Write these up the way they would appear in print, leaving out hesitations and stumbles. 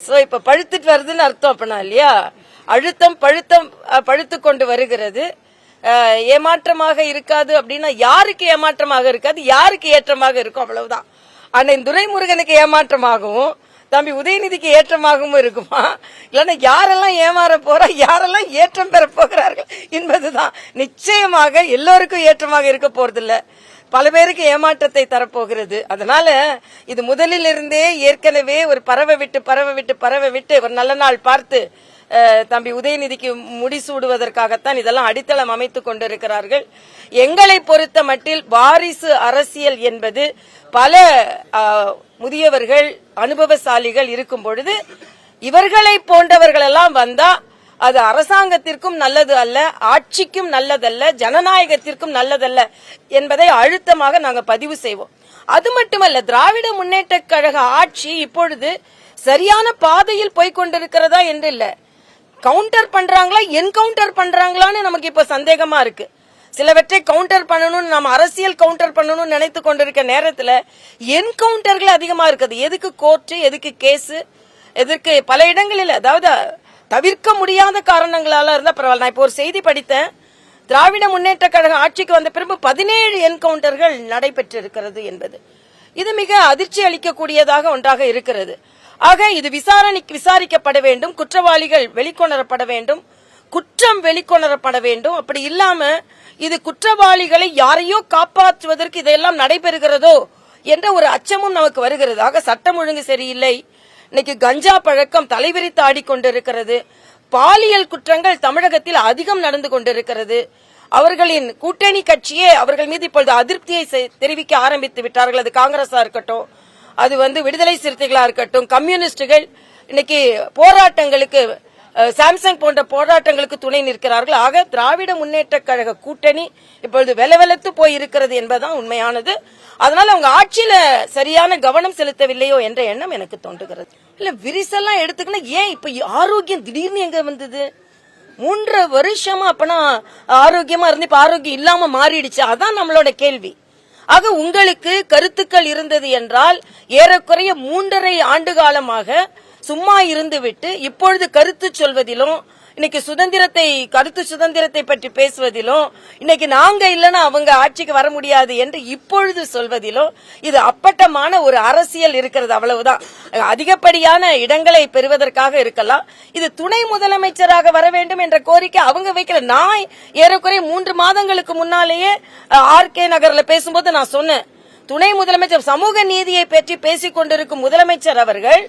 So இப்ப பழுத்துட்டு வருதுன்னு அர்த்தம் அப்பனா இல்லையா? அழுத்தம் பழுத்து கொண்டு வருகிறது. ஏமாற்றமாக இருக்காது அப்படின்னா யாருக்கு ஏமாற்றமாக இருக்காது, யாருக்கு ஏற்றமாக இருக்கும் அவ்வளவுதான். அண்ணன் துரைமுருகனுக்கு ஏமாற்றமாகவும் தம்பி உதயநிதிக்கு ஏற்றமாகவும் இருக்குமா, இல்லன்னா யாரெல்லாம் ஏமாற போறா, யாரெல்லாம் ஏற்றம் பெற போகிறார்கள் என்பதுதான். நிச்சயமாக எல்லோருக்கும் ஏற்றமாக இருக்க போறதில்ல, பல பேருக்கு ஏமாற்றத்தை தரப்போகிறது. அதனால இது முதலில் இருந்தே ஏற்கனவே ஒரு பறவை விட்டு ஒரு நல்ல நாள் பார்த்து தம்பி உதயநிதிக்கு முடிசூடுவதற்காகத்தான் இதெல்லாம் அடித்தளம் அமைத்துக் கொண்டிருக்கிறார்கள். எங்களை பொறுத்த மட்டில் வாரிசு அரசியல் என்பது பல முதியவர்கள் அனுபவசாலிகள் இருக்கும் பொழுது இவர்களை போன்றவர்கள் எல்லாம் வந்தா அது அரசாங்கத்திற்கும் நல்லது அல்ல, ஆட்சிக்கும் நல்லதல்ல, ஜனநாயகத்திற்கும் நல்லதல்ல என்பதை அழுத்தமாக நாங்கள் பதிவு செய்வோம். அது மட்டுமல்ல, திராவிட முன்னேற்ற கழக ஆட்சி இப்பொழுது சரியான பாதையில் போய்கொண்டிருக்கிறதா என்று இல்ல, கவுண்டர் பண்றாங்களா என்கவுண்டர் பண்றாங்களான்னு நமக்கு இப்ப சந்தேகமா இருக்கு. சிலவற்றை கவுண்டர் பண்ணணும், நம்ம அரசியல் கவுண்டர் பண்ணணும்னு நினைத்து கொண்டிருக்க நேரத்தில் என்கவுண்டர்கள் அதிகமா இருக்குது. எதுக்கு கோர்ட்டு, எதுக்கு கேஸ், எதற்கு பல இடங்களில், அதாவது தவிர்க்க முடியாத காரணங்களால இருந்தா பரவாயில்ல. நான் இப்போ ஒரு செய்தி படித்தேன், திராவிட முன்னேற்ற கழக ஆட்சிக்கு வந்த பிறகு 17 என்கவுண்டர்கள் நடைபெற்றிருக்கிறது என்பது. இது மிக அதிர்ச்சி அளிக்கக்கூடியதாக ஒன்றாக இருக்கிறது. ஆக இது விசாரிக்கப்பட வேண்டும், குற்றவாளிகள் வெளிக்கொணரப்பட வேண்டும், குற்றம் வெளிக்கொணரப்பட வேண்டும். அப்படி இல்லாம இது குற்றவாளிகளை யாரையோ காப்பாற்றுவதற்கு இதெல்லாம் நடைபெறுகிறதோ என்ற ஒரு அச்சமும் நமக்கு வருகிறது. ஆக சட்டம் ஒழுங்கு சரியில்லை, இன்னைக்கு கஞ்சா பழக்கம் தலைவிரித்து ஆடிக்கொண்டிருக்கிறது, பாலியல் குற்றங்கள் தமிழகத்தில் அதிகம் நடந்து கொண்டிருக்கிறது. அவர்களின் கூட்டணி கட்சியே அவர்கள் மீது இப்பொழுது அதிருப்தியை தெரிவிக்க ஆரம்பித்து விட்டார்கள். அது காங்கிரஸா இருக்கட்டும், அது விடுதலை சிறுத்தைகளா இருக்கட்டும், கம்யூனிஸ்டுகள் இன்னைக்கு போராட்டங்களுக்கு, சாம்சங் போன்ற போராட்டங்களுக்கு துணை நிற்கிறார்கள். ஆக திராவிட முன்னேற்ற கழக கூட்டணி இப்பொழுது வெலவெலத்து போய் இருக்கிறது என்பதுதான் உண்மையானது. அதனால அவங்க ஆட்சியில சரியான கவனம் செலுத்தவில்லையோ என்ற எண்ணம் எனக்கு தோன்றுகிறது. இல்ல விரிசெல்லாம் எடுத்துக்கணும், ஏன் இப்ப ஆரோக்கியம் திடீர்னு எங்க வந்தது? 3 வருஷமா அப்பனா ஆரோக்கியமா இருந்து இப்ப ஆரோக்கியம் இல்லாம மாறிடுச்சு, அதான் நம்மளோட கேள்வி. ஆக உங்களுக்கு கருத்துக்கள் இருந்தது என்றால் ஏறக்குறைய 3.5 ஆண்டு காலமாக சும்மா இருந்துவிட்டு இப்பொழுது கருத்து சொல்வதிலும், இன்னைக்கு கருத்து சுதந்திரத்தை பற்றி பேசுவதிலும், இன்னைக்கு நாங்க இல்லைன்னா அவங்க ஆட்சிக்கு வர முடியாது என்று இப்பொழுது சொல்வதிலும் இது அப்பட்டமான ஒரு அரசியல் இருக்கிறது, அவ்வளவுதான். அதிகப்படியான இடங்களை பெறுவதற்காக இருக்கலாம். இது துணை முதலமைச்சராக வர வேண்டும் என்ற கோரிக்கை அவங்க வைக்கல. நான் ஏறக்குறைய 3 மாதங்களுக்கு முன்னாலேயே RK நகர்ல பேசும்போது நான் சொன்னேன், துணை முதலமைச்சர் சமூக நீதியை பற்றி பேசிக் கொண்டிருக்கும் முதலமைச்சர் அவர்கள்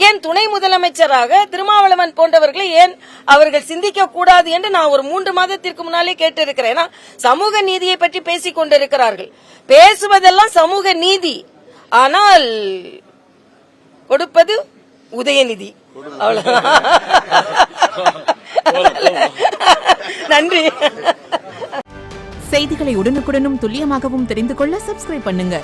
ஏன் துணை முதலமைச்சராக திருமாவளவன் போன்றவர்களை ஏன் அவர்கள் சிந்திக்க கூடாது என்று நான் ஒரு 3 மாதத்திற்கு முன்னாலே கேட்டிருக்கிறேன். சமூக நீதியை பற்றி பேசிக் கொண்டிருக்கிறார்கள், பேசுவதெல்லாம் சமூக நீதி, ஆனால் கொடுப்பது உதயநிதி, அவ்வளவுதான். நன்றி. செய்திகளை உடனுக்குடனும் துல்லியமாகவும் தெரிந்து கொள்ள சப்ஸ்கிரைப் பண்ணுங்க.